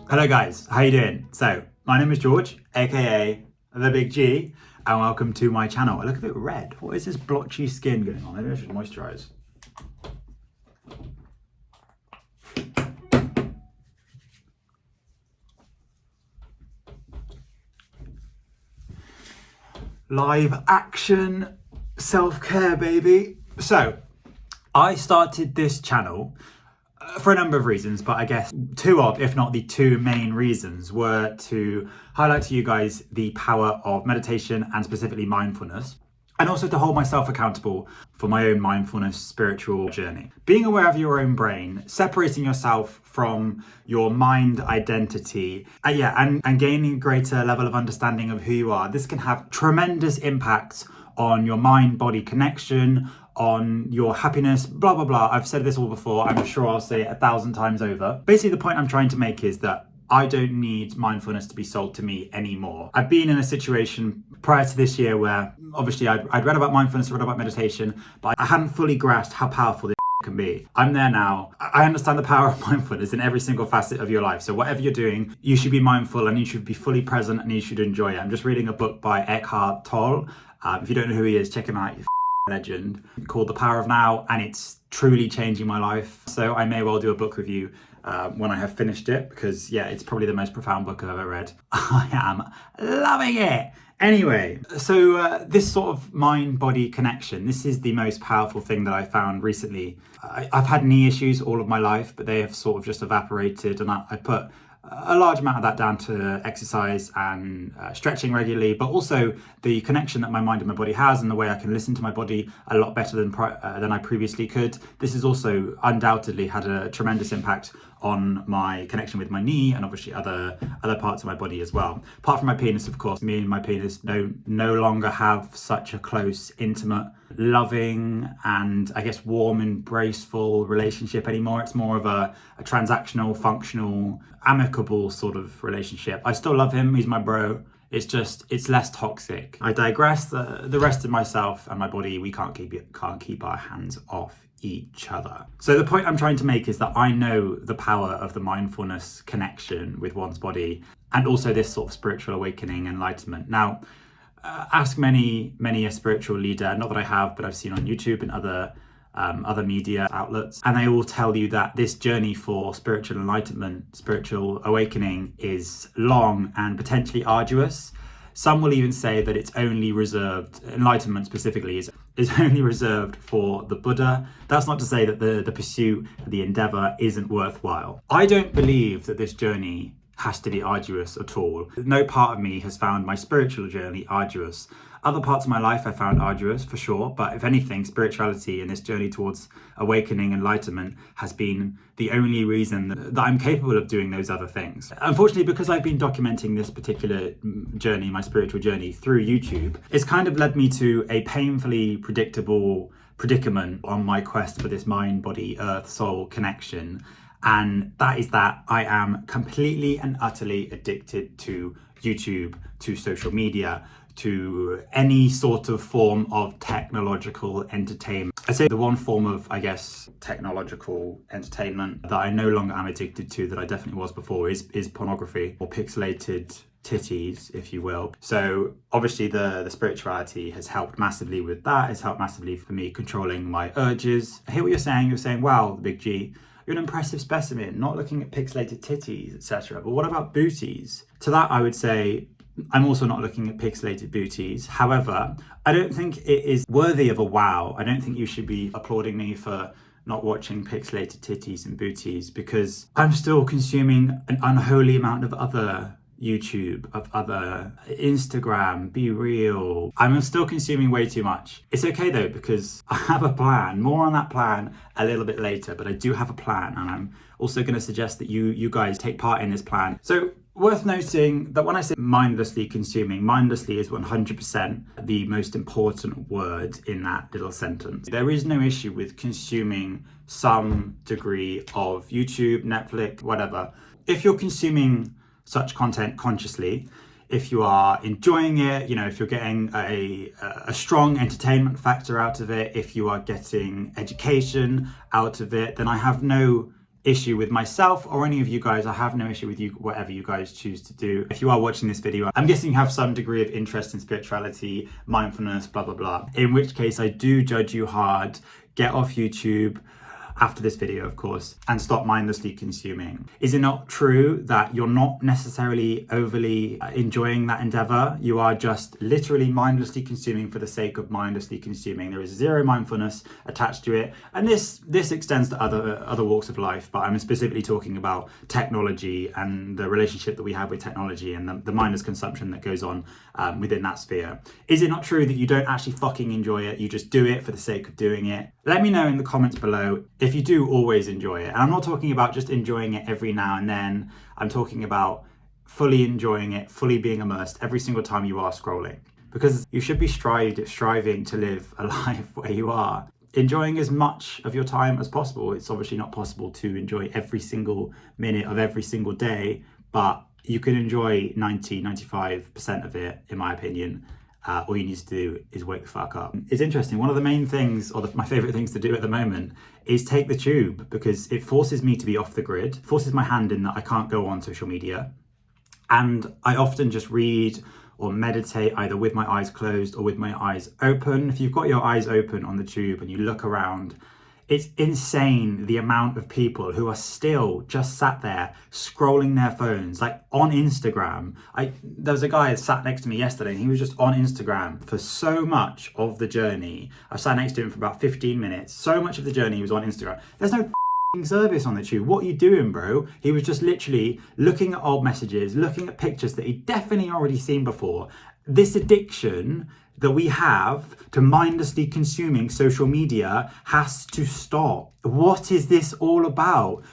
Hello guys, how you doing? So, my name is George, aka The Big G, and welcome to my channel. I look a bit red. What is this blotchy skin going on? Maybe I should moisturize. Live action self-care, baby. So, I started this channel for a number of reasons, but I guess two of, if not the two main reasons, were to highlight to you guys the power of meditation and specifically mindfulness, and also to hold myself accountable for my own mindfulness spiritual journey. Being aware of your own brain, separating yourself from your mind identity, and gaining a greater level of understanding of who you are, this can have tremendous impacts on your mind-body connection, on your happiness, blah, blah, blah. I've said this all before. I'm sure I'll say it 1,000 times over. Basically, the point I'm trying to make is that I don't need mindfulness to be sold to me anymore. I've been in a situation prior to this year where obviously I'd read about mindfulness, read about meditation, but I hadn't fully grasped how powerful this can be. I'm there now. I understand the power of mindfulness in every single facet of your life. So whatever you're doing, you should be mindful and you should be fully present and you should enjoy it. I'm just reading a book by Eckhart Tolle. If you don't know who he is, check him out. He's a legend, called The Power of Now, and it's truly changing my life. So I may well do a book review when I have finished it, because it's probably the most profound book I've ever read. I am loving it. Anyway, so this sort of mind-body connection, this is the most powerful thing that I found recently. I've had knee issues all of my life, but they have sort of just evaporated, and I put a large amount of that down to exercise and stretching regularly, but also the connection that my mind and my body has, and the way I can listen to my body a lot better than I previously could. This has also undoubtedly had a tremendous impact on my connection with my knee and obviously other parts of my body as well. Apart from my penis, of course, me and my penis no longer have such a close, intimate, loving, and I guess warm, embraceful relationship anymore. It's more of a transactional, functional, amicable sort of relationship. I still love him, he's my bro. It's less toxic. I digress. The rest of myself and my body, we can't keep our hands off each other. So the point I'm trying to make is that I know the power of the mindfulness connection with one's body, and also this sort of spiritual awakening, enlightenment. Now, ask many a spiritual leader, not that I have, but I've seen on YouTube and other media outlets, and they all tell you that this journey for spiritual enlightenment, spiritual awakening, is long and potentially arduous. Some will even say that it's only reserved, enlightenment specifically, is only reserved for the Buddha. That's not to say that the pursuit, the endeavor isn't worthwhile. I don't believe that this journey has to be arduous at all. No part of me has found my spiritual journey arduous. Other parts of my life I found arduous, for sure, but if anything, spirituality and this journey towards awakening, enlightenment, has been the only reason that I'm capable of doing those other things. Unfortunately, because I've been documenting this particular journey, my spiritual journey, through YouTube, it's kind of led me to a painfully predictable predicament on my quest for this mind, body, earth, soul connection. And that is that I am completely and utterly addicted to YouTube, to social media, to any sort of form of technological entertainment. I'd say the one form of, technological entertainment that I no longer am addicted to, that I definitely was before, is pornography, or pixelated titties, if you will. So obviously the spirituality has helped massively with that. It's helped massively for me controlling my urges. I hear what you're saying. You're saying, wow, the Big G, you're an impressive specimen, not looking at pixelated titties, etc. But what about booties? To that, I would say, I'm also not looking at pixelated booties. However, I don't think it is worthy of a wow. I don't think you should be applauding me for not watching pixelated titties and booties, because I'm still consuming an unholy amount of other YouTube, of other Instagram, Be Real. I'm still consuming way too much. It's okay though, because I have a plan. More on that plan a little bit later, but I do have a plan, and I'm also going to suggest that you guys take part in this plan. So worth noting that when I say mindlessly consuming, mindlessly is 100% the most important word in that little sentence. There is no issue with consuming some degree of YouTube, Netflix, whatever. If you're consuming such content consciously, if you are enjoying it, if you're getting a strong entertainment factor out of it, if you are getting education out of it, then I have no issue with myself or any of you guys. I have no issue with you, whatever you guys choose to do. If you are watching this video, I'm guessing you have some degree of interest in spirituality, mindfulness, blah, blah, blah. In which case I do judge you hard. Get off YouTube after this video, of course, and stop mindlessly consuming. Is it not true that you're not necessarily overly enjoying that endeavor? You are just literally mindlessly consuming for the sake of mindlessly consuming. There is zero mindfulness attached to it. And this extends to other walks of life, but I'm specifically talking about technology and the relationship that we have with technology and the mindless consumption that goes on within that sphere. Is it not true that you don't actually fucking enjoy it? You just do it for the sake of doing it? Let me know in the comments below if you do always enjoy it. And I'm not talking about just enjoying it every now and then. I'm talking about fully enjoying it, fully being immersed every single time you are scrolling. Because you should be striving to live a life where you are enjoying as much of your time as possible. It's obviously not possible to enjoy every single minute of every single day, but you can enjoy 95% of it, in my opinion. All you need to do is wake the fuck up. It's interesting. One of the main things, or my favorite things to do at the moment, is take the tube, because it forces me to be off the grid, forces my hand in that I can't go on social media. And I often just read or meditate either with my eyes closed or with my eyes open. If you've got your eyes open on the tube and you look around, it's insane the amount of people who are still just sat there scrolling their phones, like on Instagram. There was a guy that sat next to me yesterday and he was just on Instagram for so much of the journey. I sat next to him for about 15 minutes. So much of the journey he was on Instagram. There's no service on the tube. What are you doing, bro? He was just literally looking at old messages, looking at pictures that he'd definitely already seen before. This addiction that we have to mindlessly consuming social media has to stop. What is this all about?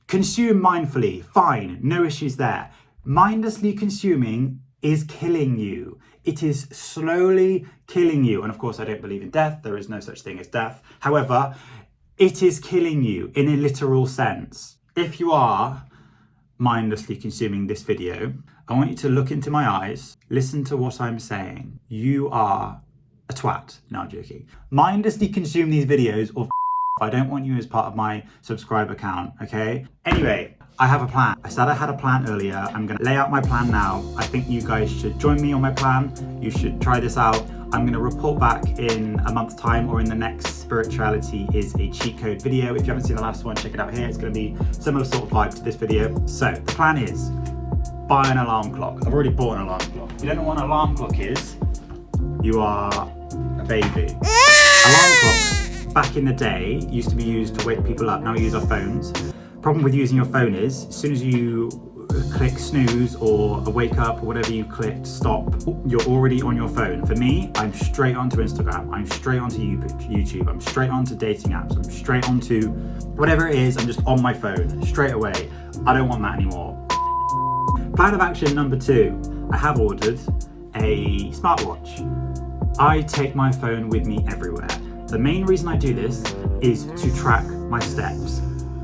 Consume mindfully, fine, no issues there. Mindlessly consuming is killing you. It is slowly killing you. And of course, I don't believe in death. There is no such thing as death. However, it is killing you in a literal sense. If you are mindlessly consuming this video, I want you to look into my eyes, listen to what I'm saying. You are a twat. No, I'm joking. Mindlessly consume these videos, or I don't want you as part of my subscriber count, okay? Anyway, I have a plan. I said I had a plan earlier. I'm gonna lay out my plan now. I think you guys should join me on my plan. You should try this out. I'm gonna report back in a month's time, or in the next Spirituality is a Cheat Code video. If you haven't seen the last one, check it out here. It's gonna be similar sort of vibe to this video. So the plan is, buy an alarm clock. I've already bought an alarm clock. If you don't know what an alarm clock is, you are a baby. Alarm clocks back in the day used to be used to wake people up. Now we use our phones. Problem with using your phone is, as soon as you click snooze or wake up or whatever you clicked stop, you're already on your phone. For me, I'm straight onto Instagram, I'm straight onto YouTube, I'm straight onto dating apps, I'm straight onto whatever it is. I'm just on my phone straight away. I don't want that anymore. Plan of action number 2, I have ordered a smartwatch. I take my phone with me everywhere. The main reason I do this is to track my steps.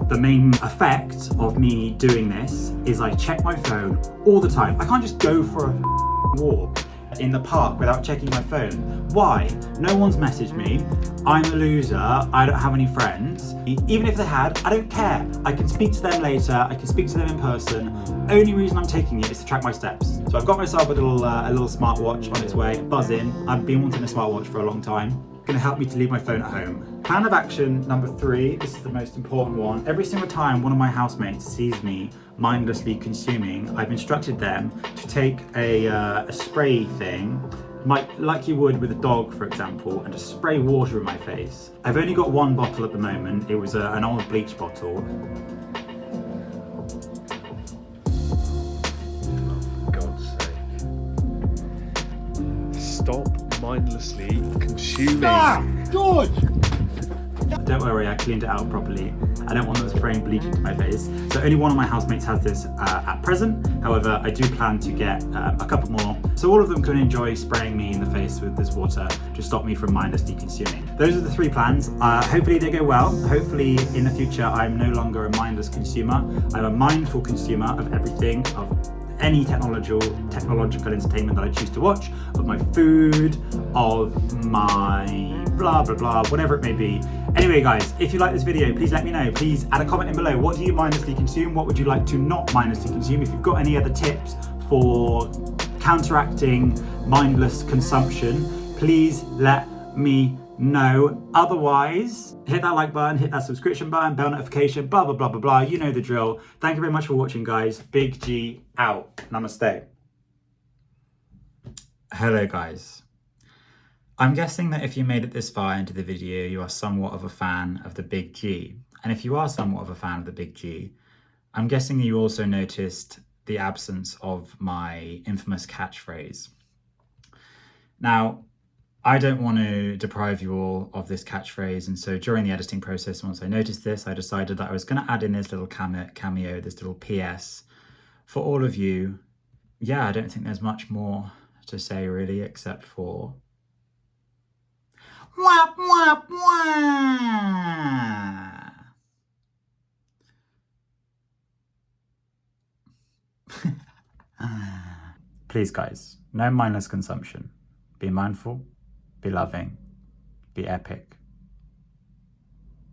The main effect of me doing this is I check my phone all the time. I can't just go for a walk in the park without checking my phone. Why? No one's messaged me. I'm a loser. I don't have any friends. Even if they had, I don't care. I can speak to them later. I can speak to them in person. Only reason I'm taking it is to track my steps. So I've got myself a little smartwatch on its way, buzzing. I've been wanting a smartwatch for a long time. Going to help me to leave my phone at home. Plan of action number 3, this is the most important one. Every single time one of my housemates sees me mindlessly consuming, I've instructed them to take a spray thing, like you would with a dog, for example, and just spray water in my face. I've only got one bottle at the moment. It was an old bleach bottle. For God's sake. Stop mindlessly consuming. Ah, George! Don't worry, I cleaned it out properly. I don't want them spraying bleach into my face. So only one of my housemates has this at present. However, I do plan to get a couple more. So all of them can enjoy spraying me in the face with this water to stop me from mindlessly consuming. Those are the 3 plans. Hopefully they go well. Hopefully in the future, I'm no longer a mindless consumer. I'm a mindful consumer of everything, of any technological entertainment that I choose to watch, of my food, of my blah, blah, blah, whatever it may be. Anyway, guys, if you like this video, please let me know. Please add a comment in below. What do you mindlessly consume? What would you like to not mindlessly consume? If you've got any other tips for counteracting mindless consumption, please let me know. Otherwise, hit that like button, hit that subscription button, bell notification, blah, blah, blah, blah, blah. You know the drill. Thank you very much for watching, guys. Big G out. Namaste. Hello, guys. I'm guessing that if you made it this far into the video, you are somewhat of a fan of the Big G. And if you are somewhat of a fan of the Big G, I'm guessing you also noticed the absence of my infamous catchphrase. Now, I don't want to deprive you all of this catchphrase, and so during the editing process, once I noticed this, I decided that I was going to add in this little cameo, this little PS for all of you. Yeah, I don't think there's much more to say really, except for wah, wah, wah. Please, guys, no mindless consumption. Be mindful, be loving, be epic.